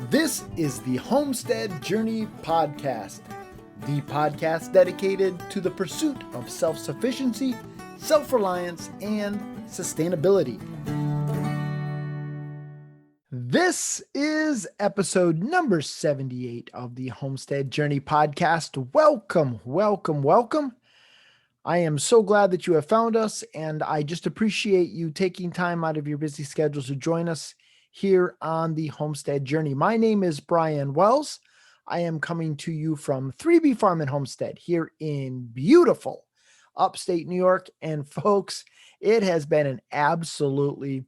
This is the Homestead Journey podcast, the podcast dedicated to the pursuit of self-sufficiency, self-reliance, and sustainability. This is episode number 78 of the Homestead Journey podcast. Welcome, welcome, welcome. I am so glad that you have found us, and I just appreciate you taking time out of your busy schedules to join us here on the Homestead Journey. My name is Brian Wells. I am coming to you from 3B Farm and Homestead here in beautiful upstate New York. And folks, it has been an absolutely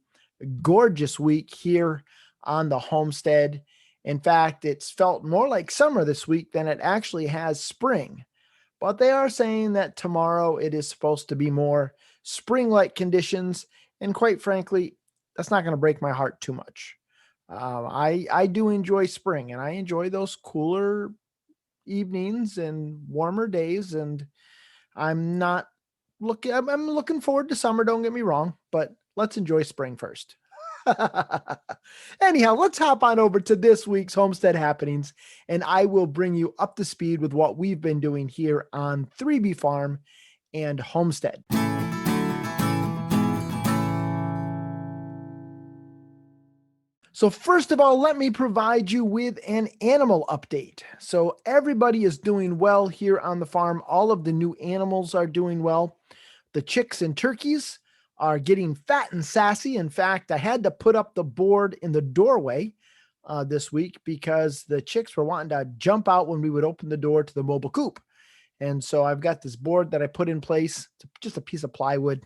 gorgeous week here on the homestead. In fact, it's felt more like summer this week than it actually has spring. But they are saying that tomorrow it is supposed to be more spring-like conditions. And quite frankly, that's not going to break my heart too much. I do enjoy spring, and I enjoy those cooler evenings and warmer days. And I'm looking forward to summer. Don't get me wrong, but let's enjoy spring first. Anyhow, let's hop on over to this week's homestead happenings, and I will bring you up to speed with what we've been doing here on 3B Farm and Homestead. So first of all, let me provide you with an animal update. So everybody is doing well here on the farm. All of the new animals are doing well. The chicks and turkeys are getting fat and sassy. In fact, I had to put up the board in the doorway this week because the chicks were wanting to jump out when we would open the door to the mobile coop. And so I've got this board that I put in place, just a piece of plywood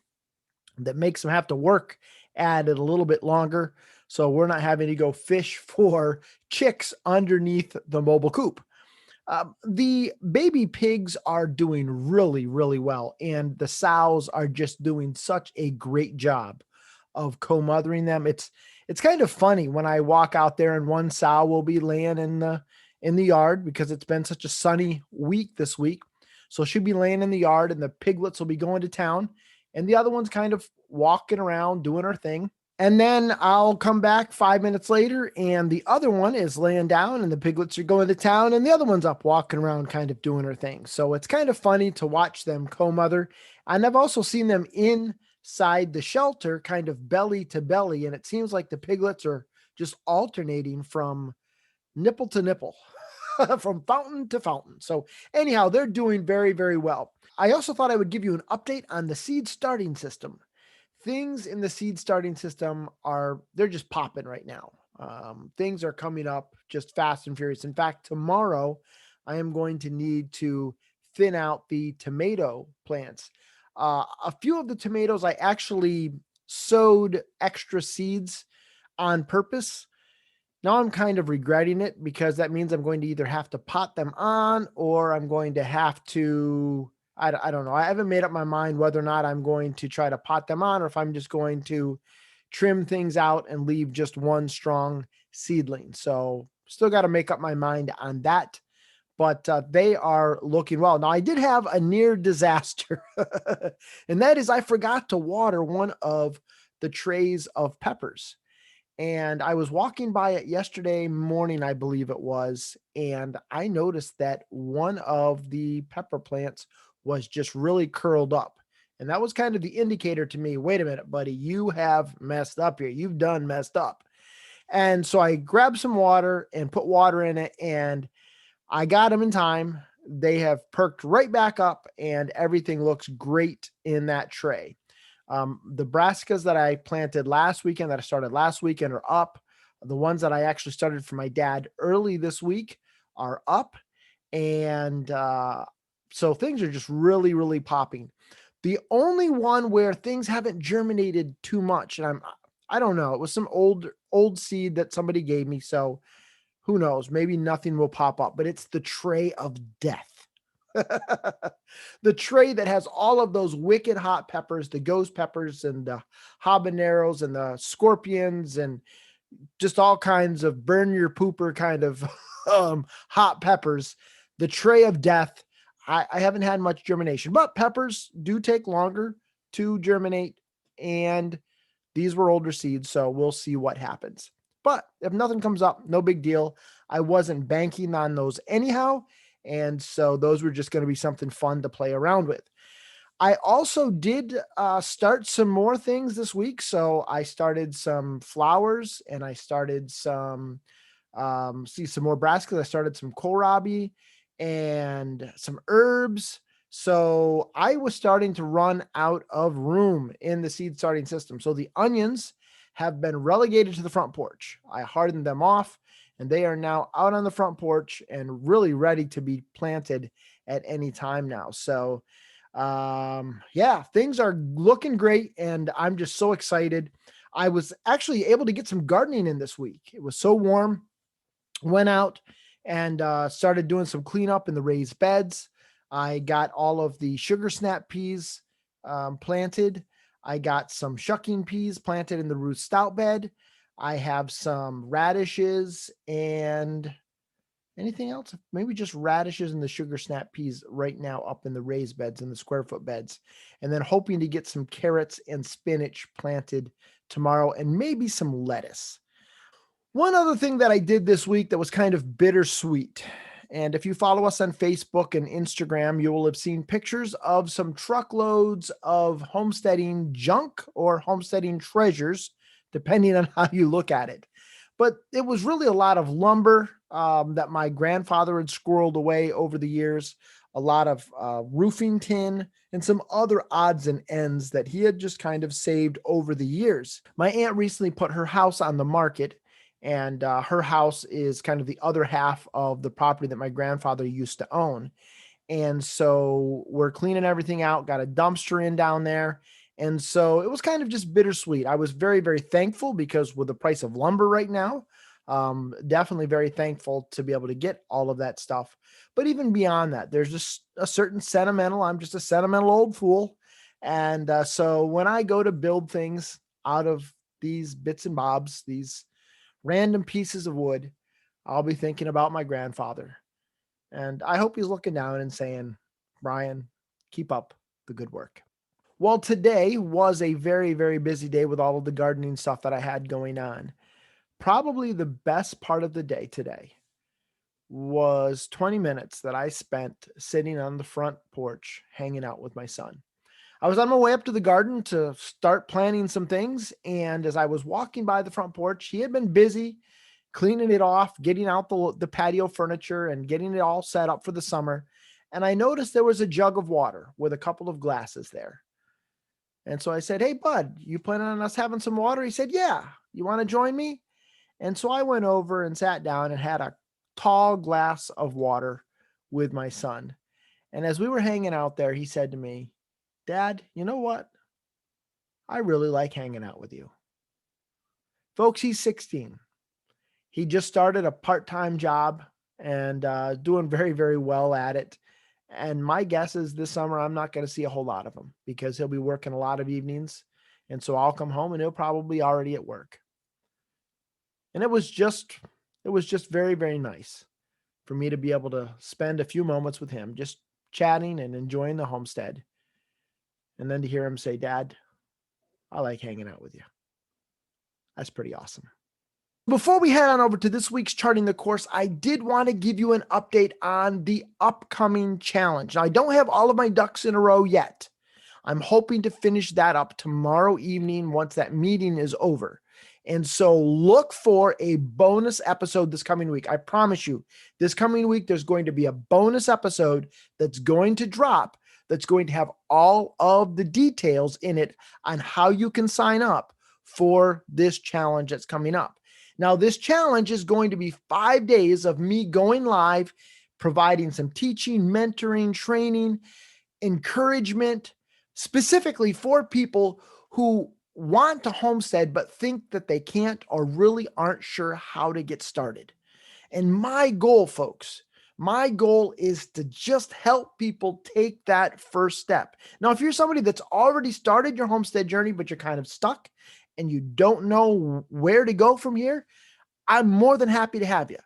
that makes them have to work at it a little bit longer. So we're not having to go fish for chicks underneath the mobile coop. The baby pigs are doing really, really well. And the sows are just doing such a great job of co-mothering them. It's kind of funny when I walk out there and one sow will be laying in the yard because it's been such a sunny week this week. So she'll be laying in the yard and the piglets will be going to town. And the other one's kind of walking around doing her thing. And then I'll come back 5 minutes later and the other one is laying down and the piglets are going to town and the other one's up walking around kind of doing her thing. So it's kind of funny to watch them co-mother. And I've also seen them inside the shelter kind of belly to belly. And it seems like the piglets are just alternating from nipple to nipple, from fountain to fountain. So anyhow, they're doing very, very well. I also thought I would give you an update on the seed starting system. Things in the seed starting system they're just popping right now. Things are coming up just fast and furious. In fact, tomorrow I am going to need to thin out the tomato plants. A few of the tomatoes I actually sowed extra seeds on purpose. Now I'm kind of regretting it because that means I'm going to either have to pot them on or I'm going to have to I don't know. I haven't made up my mind whether or not I'm going to try to pot them on or if I'm just going to trim things out and leave just one strong seedling. So still got to make up my mind on that, but they are looking well. Now I did have a near disaster and that is I forgot to water one of the trays of peppers. And I was walking by it yesterday morning, I believe it was, and I noticed that one of the pepper plants was just really curled up. And that was kind of the indicator to me, wait a minute, buddy, you have messed up here. You've done messed up. And so I grabbed some water and put water in it and I got them in time. They have perked right back up and everything looks great in that tray. The brassicas that I planted last weekend, that I started last weekend are up. The ones that I actually started for my dad early this week are up. And, so things are just really, really popping. The only one where things haven't germinated too much, and I don't know, it was some old seed that somebody gave me. So who knows, maybe nothing will pop up, but it's the tray of death. The tray that has all of those wicked hot peppers, the ghost peppers and the habaneros and the scorpions and just all kinds of burn your pooper kind of hot peppers. The tray of death. I haven't had much germination, but peppers do take longer to germinate, and these were older seeds, so we'll see what happens. But if nothing comes up, no big deal. I wasn't banking on those anyhow. And so those were just going to be something fun to play around with. I also did start some more things this week. So I started some flowers and I started some some more brassicas. I started some kohlrabi and some herbs. So I was starting to run out of room in the seed starting system. So the onions have been relegated to the front porch. I hardened them off and they are now out on the front porch and really ready to be planted at any time now. So yeah, things are looking great and I'm just so excited. I was actually able to get some gardening in this week. It was so warm. Went out and started doing some cleanup in the raised beds. I got all of the sugar snap peas planted. I got some shucking peas planted in the Ruth Stout bed. I have some radishes and anything else? Maybe just radishes and the sugar snap peas right now up in the raised beds and the square foot beds. And then hoping to get some carrots and spinach planted tomorrow and maybe some lettuce. One other thing that I did this week that was kind of bittersweet. And if you follow us on Facebook and Instagram, you will have seen pictures of some truckloads of homesteading junk or homesteading treasures, depending on how you look at it. But it was really a lot of lumber that my grandfather had squirreled away over the years, a lot of roofing tin, and some other odds and ends that he had just kind of saved over the years. My aunt recently put her house on the market, and her house is kind of the other half of the property that my grandfather used to own. And so we're cleaning everything out, got a dumpster in down there. And so it was kind of just bittersweet. I was very, very thankful because with the price of lumber right now, definitely very thankful to be able to get all of that stuff. But even beyond that, there's just a certain I'm just a sentimental old fool. And so when I go to build things out of these bits and bobs, these random pieces of wood, I'll be thinking about my grandfather. And I hope he's looking down and saying, Brian, keep up the good work. Well, today was a very, very busy day with all of the gardening stuff that I had going on. Probably the best part of the day today was 20 minutes that I spent sitting on the front porch hanging out with my son. I was on my way up to the garden to start planting some things. And as I was walking by the front porch, he had been busy cleaning it off, getting out the patio furniture and getting it all set up for the summer. And I noticed there was a jug of water with a couple of glasses there. And so I said, hey, bud, you planning on us having some water? He said, yeah, you want to join me? And so I went over and sat down and had a tall glass of water with my son. And as we were hanging out there, he said to me, Dad, you know what? I really like hanging out with you. Folks, he's 16. He just started a part-time job and doing very, very well at it. And my guess is this summer, I'm not going to see a whole lot of him because he'll be working a lot of evenings. And so I'll come home and he'll probably already at work. And it was just very, very nice for me to be able to spend a few moments with him, just chatting and enjoying the homestead. And then to hear him say, Dad, I like hanging out with you. That's pretty awesome. Before we head on over to this week's Charting the Course, I did want to give you an update on the upcoming challenge. Now, I don't have all of my ducks in a row yet. I'm hoping to finish that up tomorrow evening once that meeting is over. And so look for a bonus episode this coming week. I promise you, this coming week, there's going to be a bonus episode that's going to drop, that's going to have all of the details in it on how you can sign up for this challenge that's coming up. Now, this challenge is going to be 5 days of me going live, providing some teaching, mentoring, training, encouragement, specifically for people who want to homestead but think that they can't or really aren't sure how to get started. And my goal, folks, my goal is to just help people take that first step. Now, if you're somebody that's already started your homestead journey, but you're kind of stuck and you don't know where to go from here, I'm more than happy to have you.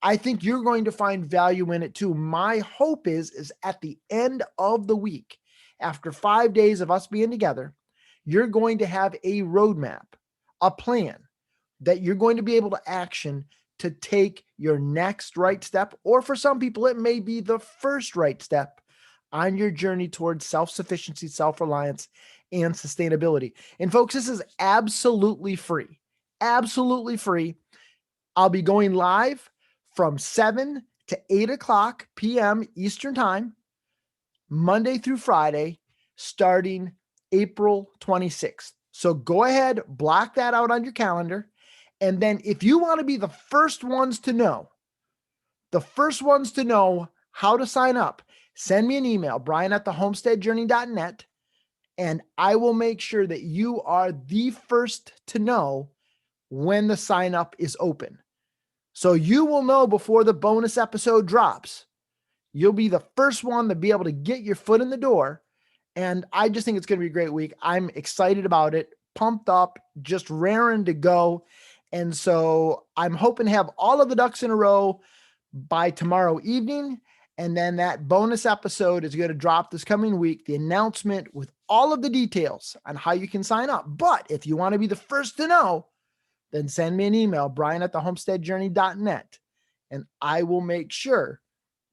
I think you're going to find value in it too. My hope is at the end of the week, after 5 days of us being together, you're going to have a roadmap, a plan, that you're going to be able to action to take your next right step. Or for some people, it may be the first right step on your journey towards self-sufficiency, self-reliance, and sustainability. And folks, this is absolutely free. Absolutely free. I'll be going live from 7 to 8 o'clock p.m. Eastern Time, Monday through Friday, starting April 26th. So go ahead, block that out on your calendar. And then if you want to be the first ones to know how to sign up, send me an email, brian@thehomesteadjourney.net, and I will make sure that you are the first to know when the sign up is open. So you will know before the bonus episode drops. You'll be the first one to be able to get your foot in the door. And I just think it's going to be a great week. I'm excited about it, pumped up, just raring to go. And so I'm hoping to have all of the ducks in a row by tomorrow evening. And then that bonus episode is going to drop this coming week, the announcement with all of the details on how you can sign up. But if you want to be the first to know, then send me an email, brian@thehomesteadjourney.net, and I will make sure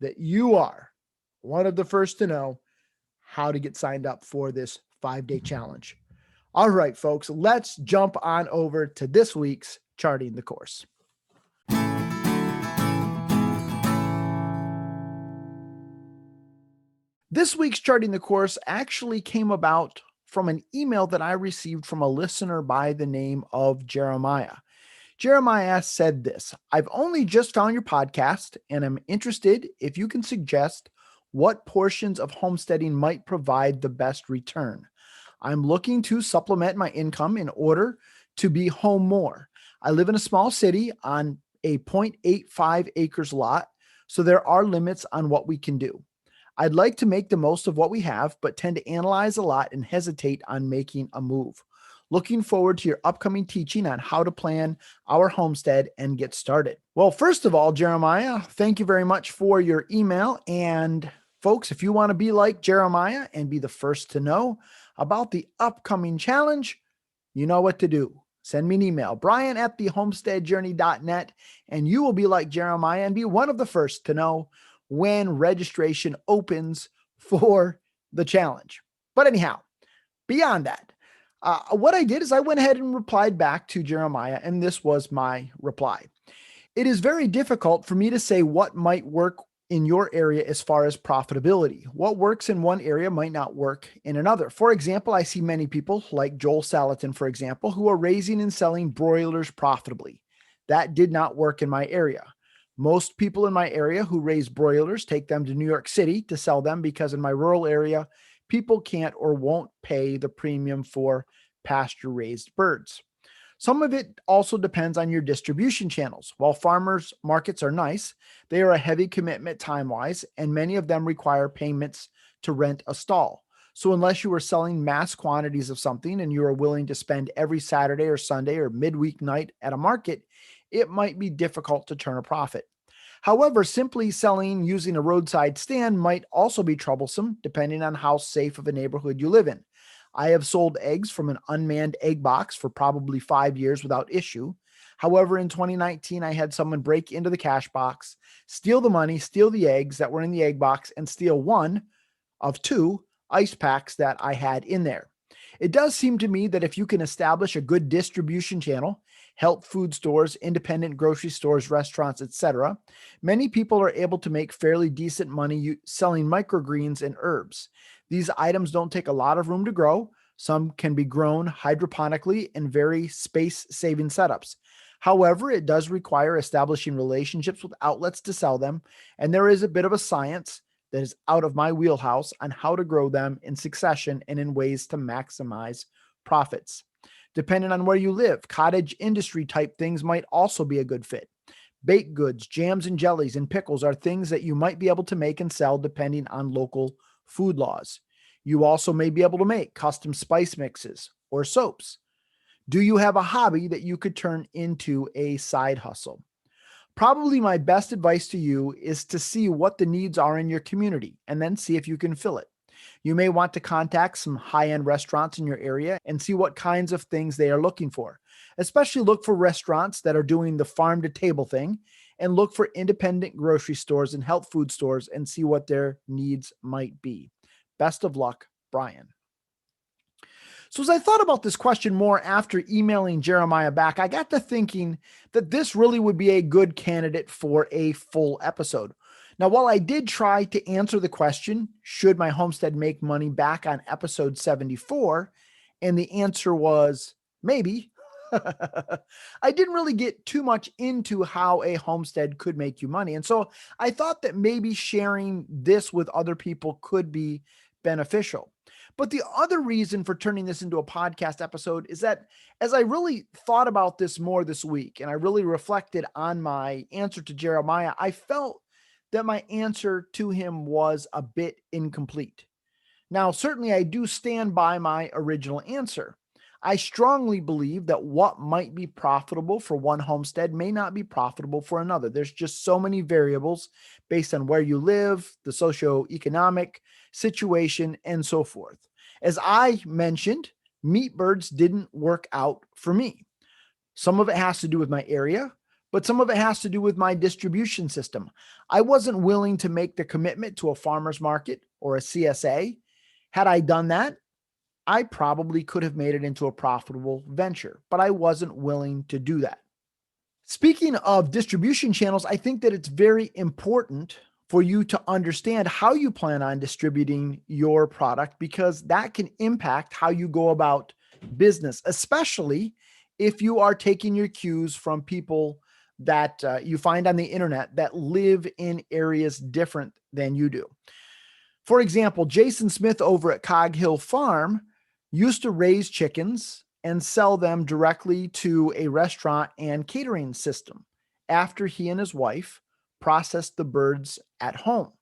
that you are one of the first to know how to get signed up for this 5-day challenge. All right, folks, let's jump on over to this week's Charting the Course. This week's Charting the Course actually came about from an email that I received from a listener by the name of Jeremiah. Jeremiah said this: I've only just found your podcast and I'm interested if you can suggest what portions of homesteading might provide the best return. I'm looking to supplement my income in order to be home more. I live in a small city on a 0.85 acres lot, so there are limits on what we can do. I'd like to make the most of what we have, but tend to analyze a lot and hesitate on making a move. Looking forward to your upcoming teaching on how to plan our homestead and get started. Well, first of all, Jeremiah, thank you very much for your email. And folks, if you want to be like Jeremiah and be the first to know about the upcoming challenge, you know what to do. Send me an email, brian@thehomesteadjourney.net, and you will be like Jeremiah and be one of the first to know when registration opens for the challenge. But anyhow, beyond that, what I did is I went ahead and replied back to Jeremiah, and this was my reply. It is very difficult for me to say what might work in your area as far as profitability. What works in one area might not work in another. For example, I see many people like Joel Salatin, for example, who are raising and selling broilers profitably. That did not work in my area. Most people in my area who raise broilers take them to New York City to sell them because in my rural area, people can't or won't pay the premium for pasture-raised birds. Some of it also depends on your distribution channels. While farmers markets are nice, they are a heavy commitment time-wise, and many of them require payments to rent a stall. So unless you are selling mass quantities of something and you are willing to spend every Saturday or Sunday or midweek night at a market, it might be difficult to turn a profit. However, simply selling using a roadside stand might also be troublesome depending on how safe of a neighborhood you live in. I have sold eggs from an unmanned egg box for probably 5 years without issue. However, in 2019, I had someone break into the cash box, steal the money, steal the eggs that were in the egg box, and steal one of 2 ice packs that I had in there. It does seem to me that if you can establish a good distribution channel, help food stores, independent grocery stores, restaurants, etc., many people are able to make fairly decent money selling microgreens and herbs. These items don't take a lot of room to grow. Some can be grown hydroponically in very space-saving setups. However, it does require establishing relationships with outlets to sell them, and there is a bit of a science that is out of my wheelhouse on how to grow them in succession and in ways to maximize profits. Depending on where you live, cottage industry type things might also be a good fit. Baked goods, jams and jellies and pickles are things that you might be able to make and sell depending on local food laws. You also may be able to make custom spice mixes or soaps. Do you have a hobby that you could turn into a side hustle? Probably my best advice to you is to see what the needs are in your community and then see if you can fill it. You may want to contact some high-end restaurants in your area and see what kinds of things they are looking for. Especially look for restaurants that are doing the farm to table thing, and look for independent grocery stores and health food stores and see what their needs might be. Best of luck, Brian. So as I thought about this question more after emailing Jeremiah back, I got to thinking that this really would be a good candidate for a full episode. Now, while I did try to answer the question, should my homestead make money, back on episode 74, and the answer was maybe, I didn't really get too much into how a homestead could make you money. And so I thought that maybe sharing this with other people could be beneficial. But the other reason for turning this into a podcast episode is that as I really thought about this more this week and I really reflected on my answer to Jeremiah, I felt that my answer to him was a bit incomplete. Now, certainly I do stand by my original answer. I strongly believe that what might be profitable for one homestead may not be profitable for another. There's just so many variables based on where you live, the socioeconomic situation, and so forth. As I mentioned, meat birds didn't work out for me. Some of it has to do with my area, but some of it has to do with my distribution system. I wasn't willing to make the commitment to a farmer's market or a CSA. Had I done that, I probably could have made it into a profitable venture, but I wasn't willing to do that. Speaking of distribution channels, I think that it's very important for you to understand how you plan on distributing your product, because that can impact how you go about business, especially if you are taking your cues from people that you find on the internet that live in areas different than you do. For example, Jason Smith over at Cog Hill Farm used to raise chickens and sell them directly to a restaurant and catering system after he and his wife processed the birds at home.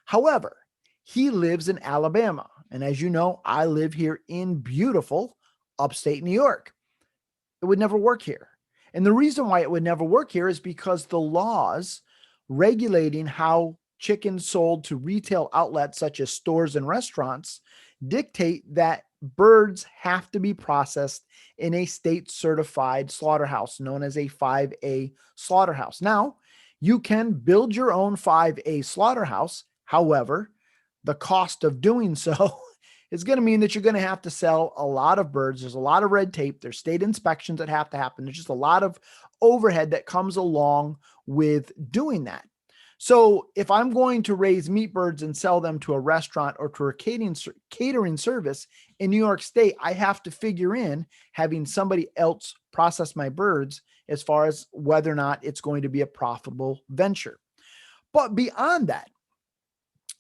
However, he lives in Alabama. And as you know, I live here in beautiful upstate New York. It would never work here. And the reason why it would never work here is because the laws regulating how chickens sold to retail outlets such as stores and restaurants dictate that birds have to be processed in a state certified slaughterhouse known as a 5A slaughterhouse. Now, you can build your own 5A slaughterhouse. However, the cost of doing so is going to mean that you're going to have to sell a lot of birds. There's a lot of red tape. There's state inspections that have to happen. There's just a lot of overhead that comes along with doing that. So if I'm going to raise meat birds and sell them to a restaurant or to a catering service in New York State, I have to figure in having somebody else process my birds as far as whether or not it's going to be a profitable venture. But beyond that,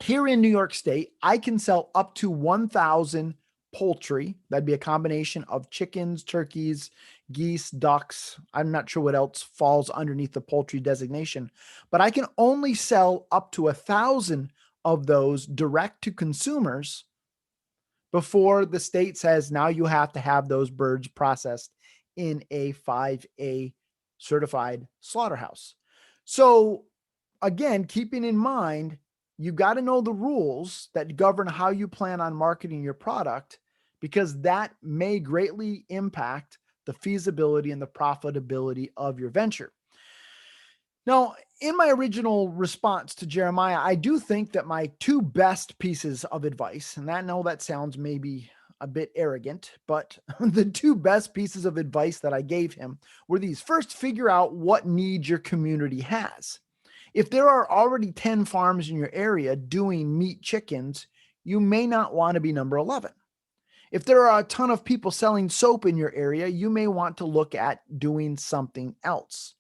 here in New York State, I can sell up to 1,000 poultry. That'd be a combination of chickens, turkeys, geese, ducks. I'm not sure what else falls underneath the poultry designation, but I can only sell up to 1,000 of those direct to consumers before the state says now you have to have those birds processed in a 5A certified slaughterhouse. So again, keeping in mind, you got to know the rules that govern how you plan on marketing your product, because that may greatly impact the feasibility and the profitability of your venture. Now, in my original response to Jeremiah, I do think that my two best pieces of advice, and I know that sounds maybe a bit arrogant, but the two best pieces of advice that I gave him were these. First, figure out what needs your community has. If there are already 10 farms in your area doing meat chickens, you may not want to be number 11. If there are a ton of people selling soap in your area, you may want to look at doing something else.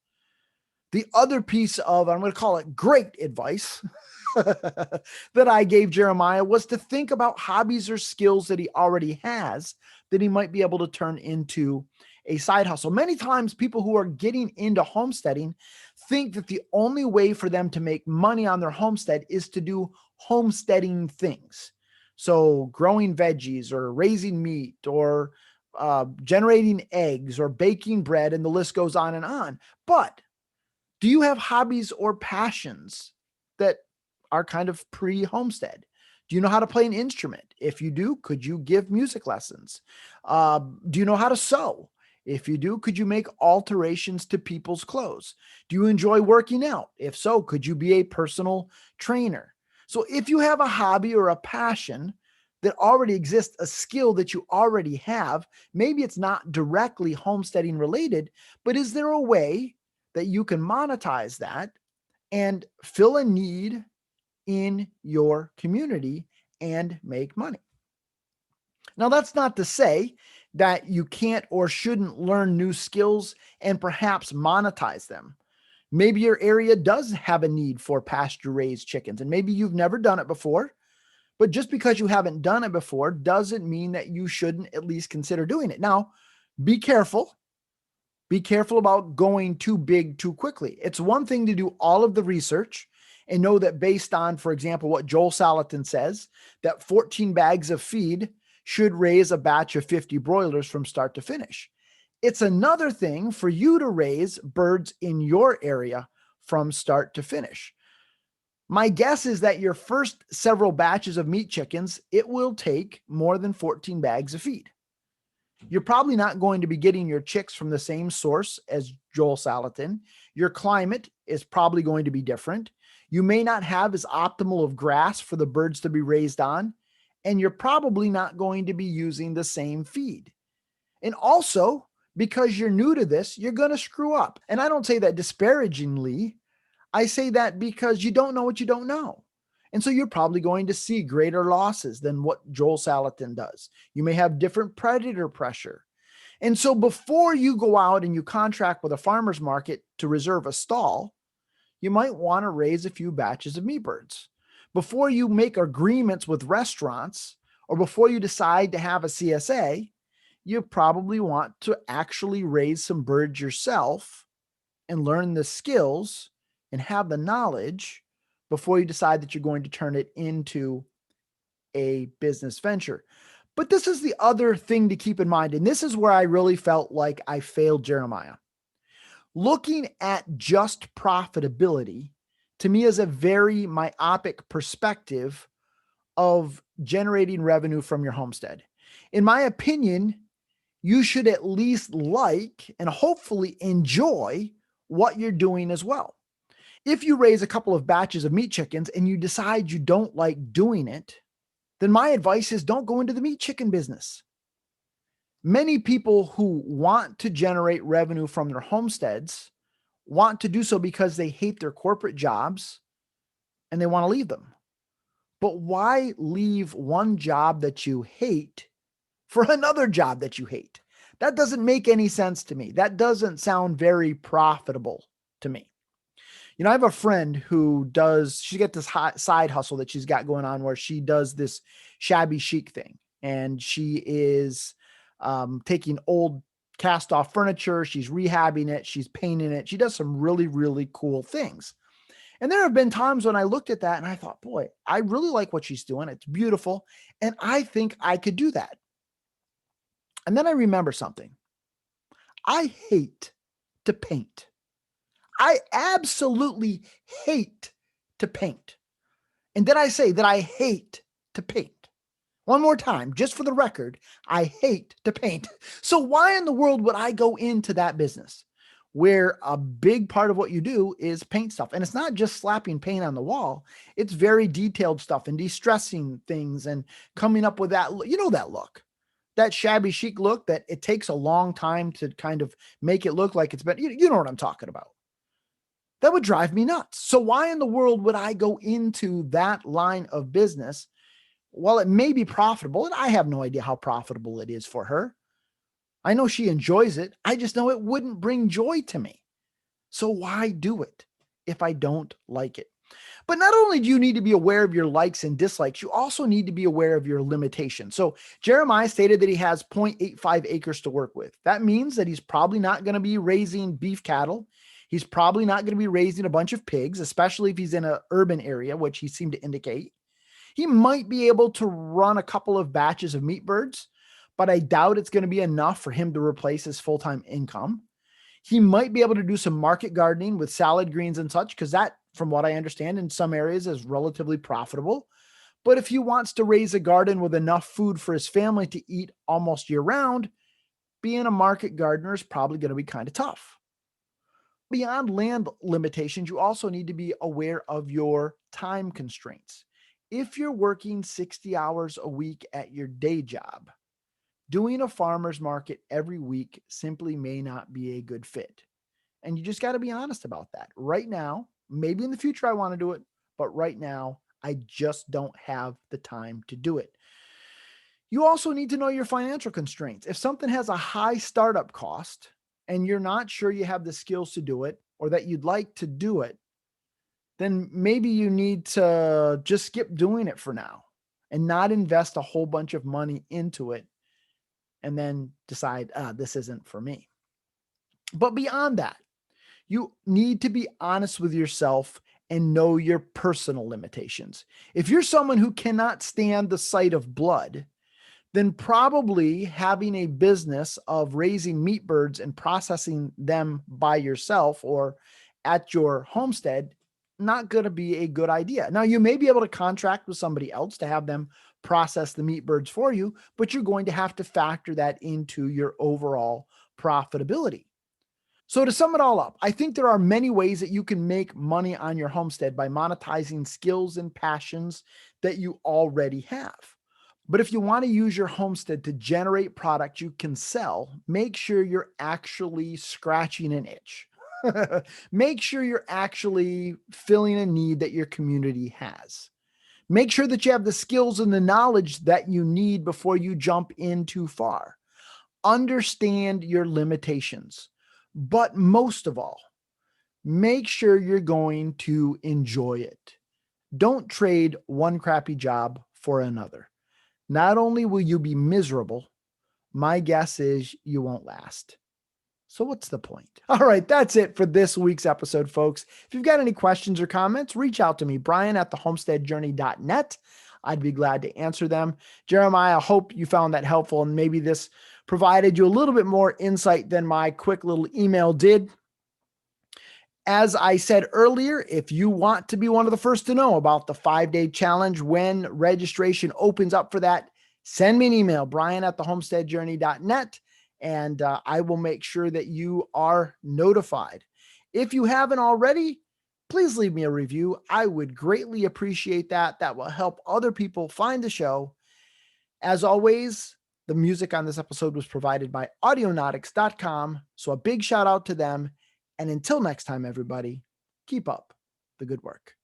The other piece of, I'm going to call it great advice that I gave Jeremiah was to think about hobbies or skills that he already has that he might be able to turn into a side hustle. Many times people who are getting into homesteading think that the only way for them to make money on their homestead is to do homesteading things. So growing veggies or raising meat or generating eggs or baking bread, and the list goes on and on. But do you have hobbies or passions that are kind of pre-homestead? Do you know how to play an instrument? If you do, could you give music lessons? Do you know how to sew? If you do, could you make alterations to people's clothes? Do you enjoy working out? If so, could you be a personal trainer? So if you have a hobby or a passion that already exists, a skill that you already have, maybe it's not directly homesteading related, but is there a way that you can monetize that and fill a need in your community and make money? Now, that's not to say that you can't or shouldn't learn new skills and perhaps monetize them. Maybe your area does have a need for pasture raised chickens, and maybe you've never done it before. But just because you haven't done it before doesn't mean that you shouldn't at least consider doing it. Now, be careful. Be careful about going too big too quickly. It's one thing to do all of the research and know that based on, for example, what Joel Salatin says, that 14 bags of feed should raise a batch of 50 broilers from start to finish. It's another thing for you to raise birds in your area from start to finish. My guess is that your first several batches of meat chickens, it will take more than 14 bags of feed. You're probably not going to be getting your chicks from the same source as Joel Salatin. Your climate is probably going to be different. You may not have as optimal of grass for the birds to be raised on, and you're probably not going to be using the same feed. And also, because you're new to this, you're going to screw up. And I don't say that disparagingly. I say that because you don't know what you don't know. And so you're probably going to see greater losses than what Joel Salatin does. You may have different predator pressure. And so before you go out and you contract with a farmer's market to reserve a stall, you might want to raise a few batches of meat birds. Before you make agreements with restaurants or before you decide to have a CSA, you probably want to actually raise some birds yourself and learn the skills and have the knowledge before you decide that you're going to turn it into a business venture. But this is the other thing to keep in mind. And this is where I really felt like I failed Jeremiah. Looking at just profitability to me is a very myopic perspective of generating revenue from your homestead. In my opinion, you should at least like and hopefully enjoy what you're doing as well. If you raise a couple of batches of meat chickens and you decide you don't like doing it, then my advice is don't go into the meat chicken business. Many people who want to generate revenue from their homesteads want to do so because they hate their corporate jobs and they want to leave them. But why leave one job that you hate for another job that you hate? That doesn't make any sense to me. That doesn't sound very profitable to me. You know, I have a friend who she's got this side hustle that she's got going on where she does this shabby chic thing. And she is taking old cast off furniture. She's rehabbing it. She's painting it. She does some really, really cool things. And there have been times when I looked at that and I thought, boy, I really like what she's doing. It's beautiful. And I think I could do that. And then I remember something. I hate to paint. I absolutely hate to paint. And did I say that I hate to paint? One more time, just for the record, I hate to paint. So why in the world would I go into that business where a big part of what you do is paint stuff? And it's not just slapping paint on the wall. It's very detailed stuff and de-stressing things and coming up with that, that look. That shabby chic look that it takes a long time to kind of make it look like it's been, you know what I'm talking about. That would drive me nuts. So why in the world would I go into that line of business? Well, it may be profitable, and I have no idea how profitable it is for her. I know she enjoys it. I just know it wouldn't bring joy to me. So why do it if I don't like it? But not only do you need to be aware of your likes and dislikes, you also need to be aware of your limitations. So Jeremiah stated that he has 0.85 acres to work with. That means that he's probably not going to be raising beef cattle. He's probably not going to be raising a bunch of pigs, especially if he's in an urban area, which he seemed to indicate. He might be able to run a couple of batches of meat birds, but I doubt it's going to be enough for him to replace his full-time income. He might be able to do some market gardening with salad greens and such, because that, from what I understand, in some areas is relatively profitable. But if he wants to raise a garden with enough food for his family to eat almost year round, being a market gardener is probably going to be kind of tough. Beyond land limitations, you also need to be aware of your time constraints. If you're working 60 hours a week at your day job, doing a farmer's market every week simply may not be a good fit. And you just got to be honest about that. Right now, maybe in the future I want to do it, but right now I just don't have the time to do it. You also need to know your financial constraints. If something has a high startup cost and you're not sure you have the skills to do it or that you'd like to do it, then maybe you need to just skip doing it for now and not invest a whole bunch of money into it and then decide, this isn't for me. But beyond that, you need to be honest with yourself and know your personal limitations. If you're someone who cannot stand the sight of blood, then probably having a business of raising meat birds and processing them by yourself or at your homestead, not going to be a good idea. Now, you may be able to contract with somebody else to have them process the meat birds for you, but you're going to have to factor that into your overall profitability. So to sum it all up, I think there are many ways that you can make money on your homestead by monetizing skills and passions that you already have. But if you want to use your homestead to generate product you can sell, make sure you're actually scratching an itch. Make sure you're actually filling a need that your community has. Make sure that you have the skills and the knowledge that you need before you jump in too far. Understand your limitations. But most of all, make sure you're going to enjoy it. Don't trade one crappy job for another. Not only will you be miserable, my guess is you won't last. So what's the point? All right, that's it for this week's episode, folks. If you've got any questions or comments, reach out to me, Brian at thehomesteadjourney.net. I'd be glad to answer them. Jeremiah, I hope you found that helpful and maybe this provided you a little bit more insight than my quick little email did. As I said earlier, if you want to be one of the first to know about the 5-day challenge when registration opens up for that, send me an email, Brian at thehomesteadjourney.net, and I will make sure that you are notified. If you haven't already, please leave me a review. I would greatly appreciate that. That will help other people find the show. As always, the music on this episode was provided by audionautics.com. So a big shout out to them. And until next time, everybody, keep up the good work.